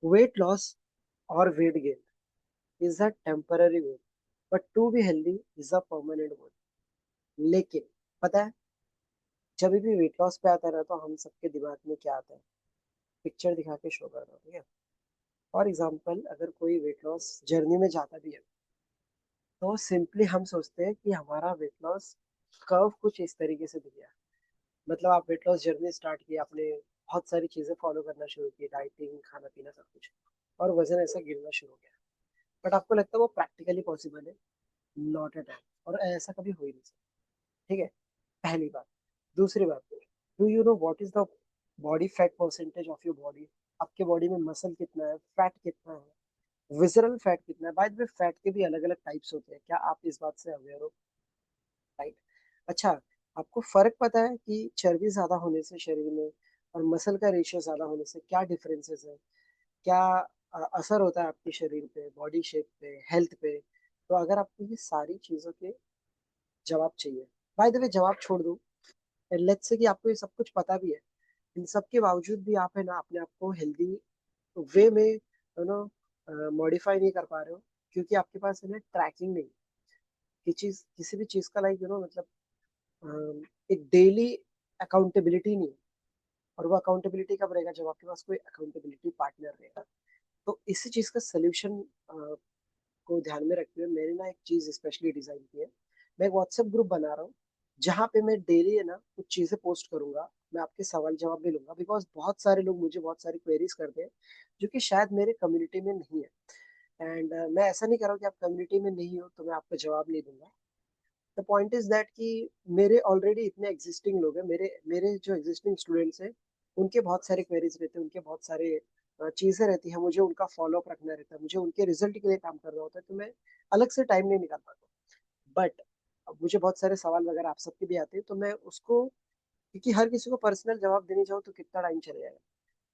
Wait loss और weight gain is a temporary goal, but to be healthy is a permanent goal. लेकिन पता है, जब भी वेट लॉस पे आता है ना, तो हम सबके दिमाग में क्या आता है? पिक्चर दिखा के शो कर रहा हूँ, ठीक है। फॉर एग्जाम्पल, अगर कोई वेट लॉस जर्नी में जाता भी है, तो सिंपली हम सोचते हैं कि हमारा वेट लॉस कर्व कुछ इस तरीके से दिख गया। मतलब आप वेट लॉस जर्नी स्टार्ट की, आपने बहुत सारी चीजें फॉलो करना शुरू की, डाइटिंग, खाना पीना, सब कुछ, और वजन ऐसा गिरना शुरू हो गया। बट आपको लगता है वो प्रैक्टिकली पॉसिबल है? नॉट एट ऑल, और ऐसा कभी हो ही नहीं सकता, ठीक है। पहली बात। दूसरी बात, do you know what is the body fat percentage of your body? आपके बॉडी में मसल कितना है, फैट कितना है, विजरल फैट कितना है? बाय द वे, फैट के भी अलग अलग टाइप्स होते हैं, क्या आप इस बात से अवेयर हो? राइट। अच्छा, आपको फर्क पता है कि चर्बी ज्यादा होने से शरीर में और मसल का रेशियो ज्यादा होने से क्या डिफरेंसेस है? क्या असर होता है आपके शरीर पे, बॉडी शेप पे, हेल्थ पे? तो अगर आपको ये सारी चीजों के जवाब चाहिए, बाय द वे जवाब छोड़ दो, लेट्स से कि आपको ये सब कुछ पता भी है, इन सब के बावजूद भी आप है ना अपने आप को हेल्दी वे में यू नो मॉडिफाई नहीं कर पा रहे हो, क्योंकि आपके पास है ना ट्रैकिंग नहीं, कि चीज किसी भी चीज का लाइक मतलब एक डेली अकाउंटेबिलिटी नहीं है। और वो अकाउंटेबिलिटी कब रहेगा? जब आपके पास कोई अकाउंटेबिलिटी पार्टनर रहेगा। तो इसी चीज का सोल्यूशन को ध्यान में रखते हुए मैंने ना एक चीज स्पेशली डिजाइन की है। मैं एक व्हाट्सएप ग्रुप बना रहा हूँ, जहाँ पे मैं डेली है ना कुछ चीजें पोस्ट करूंगा। मैं आपके सवाल जवाब भी लूंगा, बिकॉज बहुत सारे लोग मुझे बहुत सारी क्वेरीज करते हैं जो कि शायद मेरे कम्युनिटी में नहीं है। एंड मैं ऐसा नहीं कर रहा हूँ कि आप कम्युनिटी में नहीं हो तो मैं आपको जवाब नहीं दूंगा। द पॉइंट इज दैट कि मेरे ऑलरेडी इतने एग्जिस्टिंग लोग हैं, मेरे मेरे जो एग्जिस्टिंग स्टूडेंट्स हैं, उनके बहुत सारे क्वेरीज रहते हैं, उनके बहुत सारे चीजें रहती हैं, मुझे उनका फॉलोअप रखना रहता है, मुझे उनके रिजल्ट के लिए काम करना होता है, तो मैं अलग से टाइम नहीं निकाल पाता। बट अब मुझे बहुत सारे सवाल वगैरह आप सबके भी आते हैं, तो मैं उसको, क्योंकि हर किसी को पर्सनल जवाब देने जाऊँ तो कितना टाइम चले जाएगा।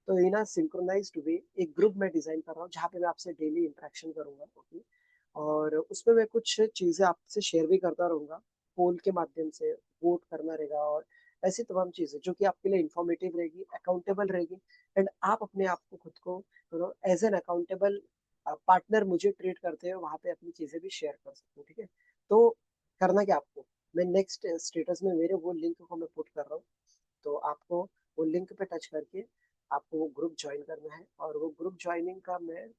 तो इन अ सिंक्रोनाइज्ड वे एक ग्रुप मैं डिजाइन कर रहा हूँ, जहाँ पे मैं आपसे डेली इंटरेक्शन करूंगा, ओके। और उसमें मैं कुछ चीजें आपसे शेयर भी करता रहूंगा, पोल के माध्यम से वोट करना रहेगा, और ऐसी तमाम चीजें जो कि आपके लिए इंफॉर्मेटिव रहेगी, अकाउंटेबल रहेगी। एंड आप अपने आप को खुद को एज एन अकाउंटेबल पार्टनर मुझे ट्रीट करते हुए वहां पे अपनी चीजें भी शेयर कर सकते हो, ठीक है। तो करना क्या आपको, मैं नेक्स्ट स्टेटस में मेरे वो लिंक को मैं पुट कर रहा हूँ, तो आपको वो लिंक पे टच करके आपको वो ग्रुप ज्वाइन करना है। और वो ग्रुप ज्वाइनिंग का मैं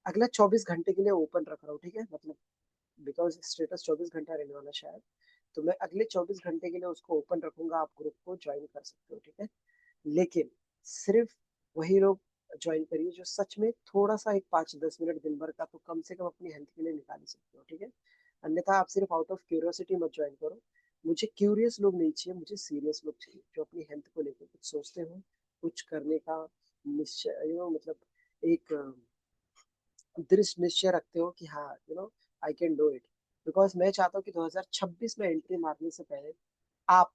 अगला 24 घंटे के लिए ओपन रख रहा हूँ, ठीक है। मतलब बिकॉज स्टेटस 24 घंटा रहने वाला शायद, तो मैं अगले 24 घंटे के लिए उसको ओपन रखूंगा, आप ग्रुप को ज्वाइन कर सकते हो, ठीक है। लेकिन सिर्फ वही लोग ज्वाइन करिए जो सच में थोड़ा सा एक 5-10 मिनट दिन भर का तो कम से कम अपनी हेल्थ के लिए निकाल ही सकते हो, ठीक है। अन्यथा आप सिर्फ आउट ऑफ क्यूरियोसिटी मत ज्वाइन करो। मुझे क्यूरियस लोग नहीं चाहिए, मुझे सीरियस लोग चाहिए जो अपनी हेल्थ को लेकर कुछ सोचते हो, कुछ करने का निश्चय, मतलब एक दृढ़ निश्चय रखते हो कि हाँ, I can do it. Because मैं चाहता हूँ कि 2026 में एंट्री मारने से पहले आप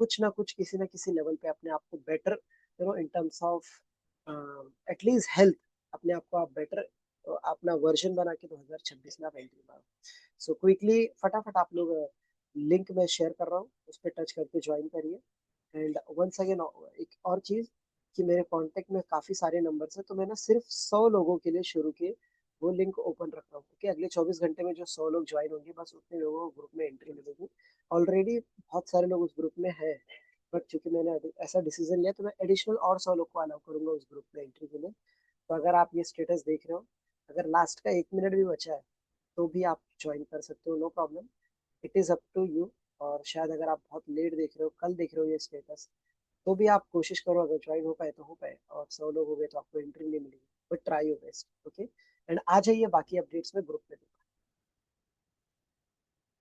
कुछ ना कुछ, किसी ना किसी लेवल पे अपने आप को better, in terms of at least health, अपने आप को आप बेटर अपना वर्जन बना के 2026 में आप एंट्री मारो। सो क्विकली फटाफट आप लोग लिंक में शेयर कर रहा हूँ, उस पर टच करके ज्वाइन करिए। एंड वंस अगेन एक और चीज, कि मेरे कांटेक्ट में काफी सारे नंबर्स हैं, तो मैं ना सिर्फ 100 लोगों के लिए शुरू के वो लिंक ओपन रख रहा हूँ, क्योंकि अगले 24 घंटे में जो 100 लोग ज्वाइन होंगे, बस उतने लोगों को ग्रुप में एंट्री मिलेगी। ऑलरेडी बहुत सारे लोग उस ग्रुप में हैं, बट चूंकि मैंने ऐसा डिसीजन लिया, तो मैं एडिशनल और 100 लोग को अलाउ करूंगा उस ग्रुप में एंट्री के लिए। तो अगर आप ये स्टेटस देख रहे हो, अगर लास्ट का 1 मिनट भी बचा है, तो भी आप ज्वाइन कर सकते हो, no problem. It is up to you. और शायद अगर आप बहुत लेट देख रहे हो, कल देख रहे हो ये स्टेटस, तो भी आप कोशिश करो, अगर ज्वाइन हो पाए तो हो पाए, और 100 लोग हो गए तो आपको एंट्री नहीं मिलेगी, but try your best, okay. And आ जाइए बाकी अपडेट्स में ग्रुप में।